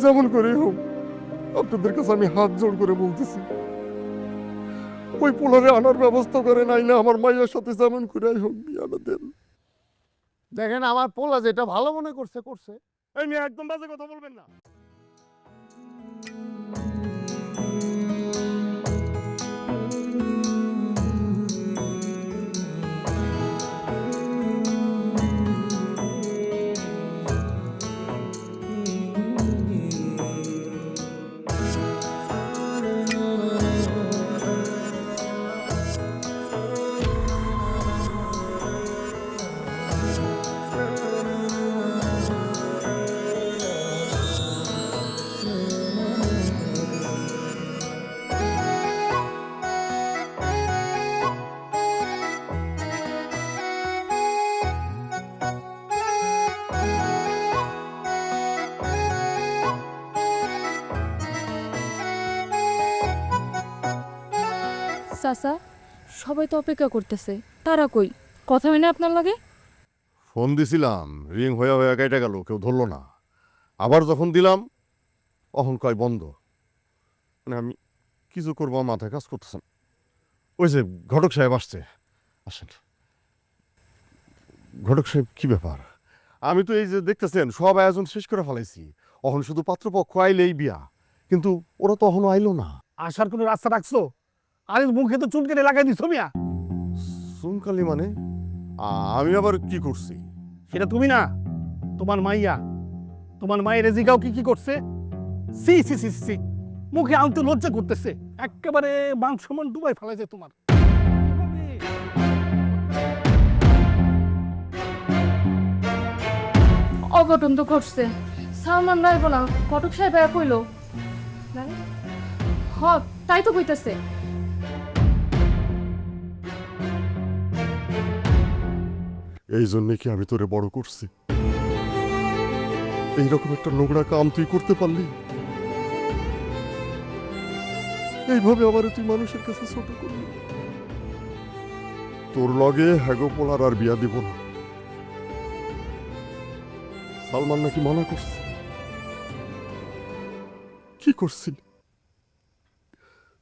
যেমন করে হোক আপনাদের কাছে আমি হাত জোড় করে বলতেছি, ওই পোলারে আনার ব্যবস্থা করে নাই না আমার মায়ের সাথে যেমন করে হোক বিয়াটা দেন। দেখেন আমার পোলা যেটা ভালো মনে করছে করছে। এই মেয়ে একদম বাজে কথা বলবেন না। চাচা, সবাই তো অপেক্ষা করতেছে, তারা কই? কথা হয় না আপনার লগে? ফোন দিছিলাম, রিং হয়ে হয়ে কেটে গেল, কেউ ধরলো না। আবার যখন দিলাম তখন কয় বন্ধ। মানে আমি কিছু করবো আমার মাথায় কাজ করতেছেন। ওই যে ঘটক সাহেব আসছে, আসেন। ঘটক সাহেব কি ব্যাপার? আমি তো এই যে দেখতেছেন সব আয়োজন শেষ করে ফেলাইছি, এখন শুধু পাত্রপক্ষ আইলেই বিয়া, কিন্তু ওরা তো এখনো আইলো না। আসার কোনো রাস্তা রাখছো? আরে মুখে তো চুল কেটে লাগাই দিছো মিয়া। সুনকালি মানে আমি আবার কি করছি? সেটা তুমি না, তোমার মাইয়া। তোমার মায়ের রেজিগাও কি কি করছে? সি সি সি সি, মুখে আনতে লজ্জা করতেছে, একেবারে মান সম্মান ডুবাই ফেলাইছে তোমার। অঘটন তো ঘটছে। সালমান রাইব না, কটক সাহেব কইল। হ, তাই তো কইতাছে। এই জন্যে কি আমি তোরে বড় করছি? এইরকম একটা নোংরা কাম তুই করতে পারলি? এইভাবে আবার তুই মানুষের কাছে ছোট করলি? তোর লগে হ্যাগো পোলার আর বিয়া দিব না। সালমান নাকি মানা করছে? কি করছিলি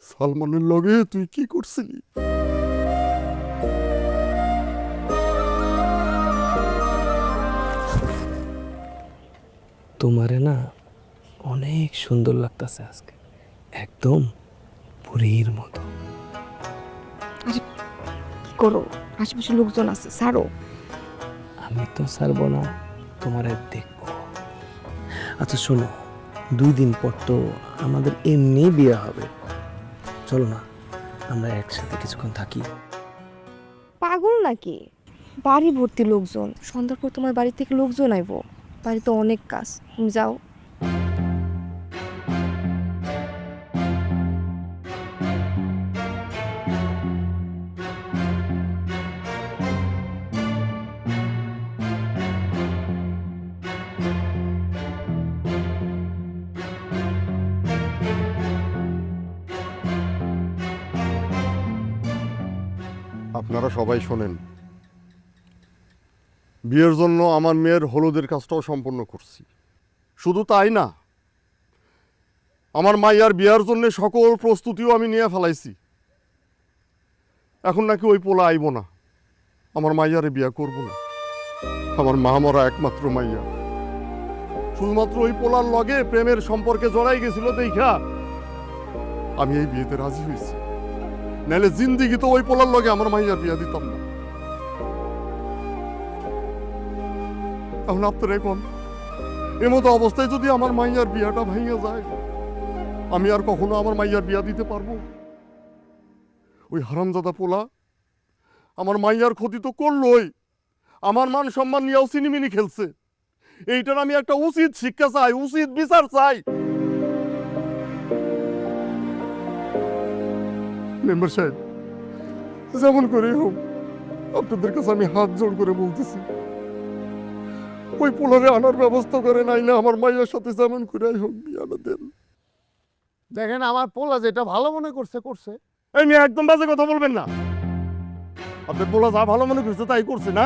সালমানের লগে? তুই কি করছিলি? তোমারে না অনেক সুন্দর লাগতেছে আজকে, একদম পুরীর মতো। কি করো? আশেপাশে লোকজন আছে, ছাড়ো। আমি তো ছাড়বো না, তোমারে দেখবো। আচ্ছা শোনো, 2 দিন পর তো আমাদের এমনি বিয়ে হবে, চলো না আমরা একসাথে কিছুক্ষণ থাকি। পাগল নাকি? বাড়ি ভর্তি লোকজন, সন্ধ্যার পর তোমার বাড়ি থেকে লোকজন আইবো। বাড়িতে অনেক কাজ, তুমি যাও। আপনারা সবাই শোনেন, বিয়ের জন্য আমার মেয়ের হলুদের কাজটাও সম্পন্ন করছি। শুধু তাই না, আমার মাইয়ার বিয়ার জন্য সকল প্রস্তুতিও আমি নিয়ে ফেলাইছি। এখন নাকি ওই পোলা আইব না, আমার মাইয়ারে বিয়া করব না। আমার মা মরা একমাত্র মাইয়া শুধুমাত্র ওই পোলার লগে প্রেমের সম্পর্কে জড়াই গেছিল দেখা আমি এই বিয়েতে রাজি হয়েছি। নাহলে জিন্দিগি তো ওই পোলার লগে আমার মাইয়ার বিয়া দিতাম না। এখন আপনার এখন এমতো অবস্থায় যদি আমার মাইয়ার বিয়াটা ভাঙিয়া যায়, আমি আর কখনো আমার মাইয়ার বিয়া দিতে পারবো? ওই হারামজাদা পোলা আমার মাইয়ার ক্ষতি তো করলোই, আমার মান সম্মান নিয়েও সিনিমিনি খেলছে। এইটার আমি একটা উচিত শিক্ষা চাই, উচিত বিচার চাই। মেম্বার সাহেব, যেমন করে হোক আপনাদের কাছে আমি হাত জোড় করে বলতেছি, ওই পোলারে আনার ব্যবস্থা করে নাই না আমার মাইয়ার সাথে যেমন করে হোক বিয়াটা দেন। দেখেন আমার পোলা যেটা ভালো মনে করছে করছে। এই মেয়ে একদম বাজে কথা বলবেন না। আপনার পোলা যা ভালো মনে করছে তাই করছে না?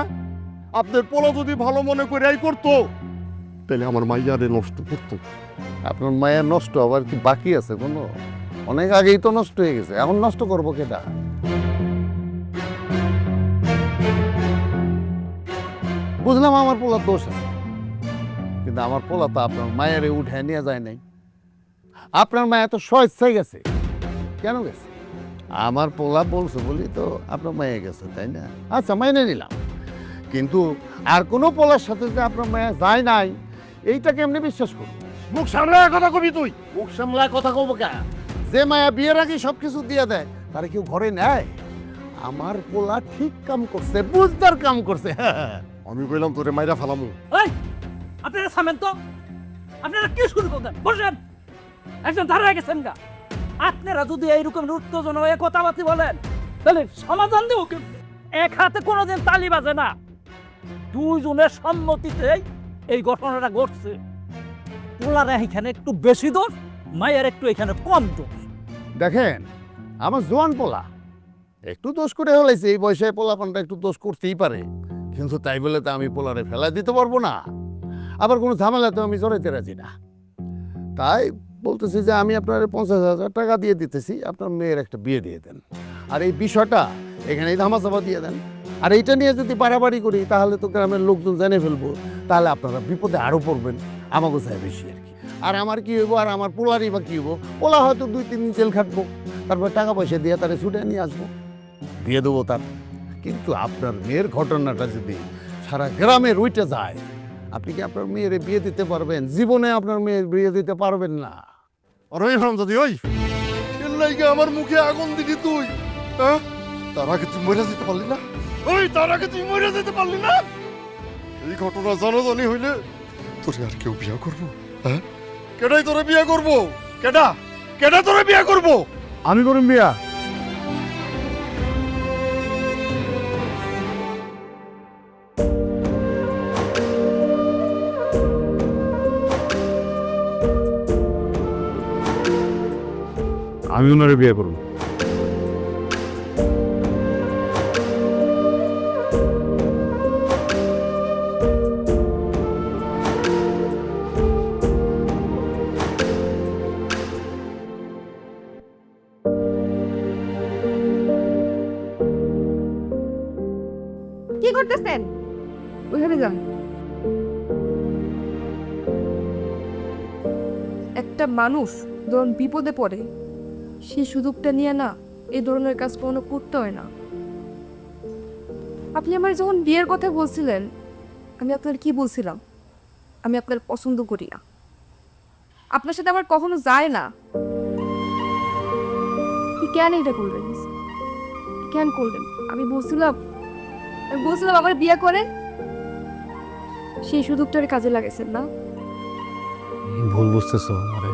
আপনার পোলা যদি ভালো মনে করে করতো তাহলে আমার মাইয়ারে নষ্ট করতো। আপনার মায়ের নষ্ট আবার কি বাকি আছে কোনো? অনেক আগেই তো নষ্ট হয়ে গেছে, এখন নষ্ট করবো কেটা? বুঝলাম আমার পোলার দোষ আছে, কিন্তু আমার পোলা তো আপনার মায়েরে উঠে নিয়ে যায় নাই। আপনার মায়া তো স্বেচ্ছায় গেছে। কেন গেছে? আমার পোলা বলছে বলি তো আপনার মায়ে গেছে, তাই না? আচ্ছা, মাইনে নিলাম, কিন্তু আর কোনো পোলার সাথে যে আপনার মায়া যায় নাই, এইটা কেমনি বিশ্বাস করবো? মুখ সামলায় কথা কবি তুই। মুখ সামলায় কথা কব কে? যে মায়া বিয়ের আগে সবকিছু দিয়ে দেয় তারা কেউ ঘরে নেয়? আমার পোলা ঠিক কাম করছে, বুঝদার কাম করছে। আমি কইলাম তোরে মাইরা ফালামু। এই আপনারা থামেন তো, আপনারা কি শুরু করতেন? বসেন, একজন দাঁড়ায় গেছেন গা। আপনারা যদি এইরকম উত্তেজনা হয়ে কথাবার্তা বলেন তাহলে সমাধান দেবো কিন্তু। এক হাতে কোনোদিন তালি বাজে না, দুইজনের সম্মতিতেই এই ঘটনাটা ঘটছে। পোলারা এখানে একটু বেশি দোষ, মায়ের একটু এখানে কম দোষ। দেখেন, আমার জোয়ান পোলা একটু দোষ করে হলাইছে, এই বয়সে পোলাপানটা একটু দোষ করতেই পারে, কিন্তু তাই বলে তো আমি পোলারে ফেলা দিতে পারবো না। আবার কোনো ঝামেলাতে আমি জড়াইতে রাজি না। তাই বলতেছি যে আমি আপনার 50,000 টাকা দিয়ে দিতেছি, আপনার মেয়ের একটা বিয়ে দিয়ে দেন, আর এই বিষয়টা এখানেই ধামাচাপা দিয়ে দেন। আর এইটা নিয়ে যদি বাড়াবাড়ি করি তাহলে তো গ্রামের লোকজন জেনে ফেলবো, তাহলে আপনারা বিপদে আরও পড়বেন, আমাকে চাই বেশি আর কি। আর আমার কি হইব, আর আমার পোলারই বা কি হইব? পোলা হয়তো 2-3 দিন জেল খাটবো, তারপর টাকা পয়সা দিয়ে তারে ছুটে নিয়ে আসবো, দিয়ে দেবো তার। কিন্তু আপনার মেয়ের ঘটনাটা যদি সারা গ্রামে রইতে যায়, আপনি কি আপনার মেয়ের বিয়ে দিতে পারবেন? জীবনে আপনার মেয়ের বিয়ে দিতে পারবেন না। আর ওই হারামজাদি, ওই এর লাইগা আমার মুখে আগুন দিলি তুই, হ্যাঁ? তার আগে তুই মরে যেতে পারলি না? ওই তার আগে তুই মরে যেতে পারলি না? এই ঘটনা জানাজানি হইলে তোরে আর কেউ বিয়া করবো? হ্যাঁ, কেডাই তোরে বিয়া করবো? কেডা কেডা তোরে বিয়া করবো? আমি করুন বিয়া। আমি ওনারে বিয়ে করব। কি করতেছেন? ওইখানে যান। একটা মানুষ যখন বিপদে পড়ে সেই সুযোগটা নিয়ে না এই ধরনের কাজ কোনো করতে হয় না। আপনি আমার যখন বিয়ের কথা বলছিলেন, আমি আপনার কি বলছিলাম? আমি আপনার পছন্দ করি না, আপনার সাথে আমার কখনো যায় না। কি কেন এটা করলেন? কেন করলেন? আমি বলছিলাম আমার বিয়ে করেন, সেই সুযোগটার কাজে লাগাইছেন না? ভুল বুঝতেছো, আরে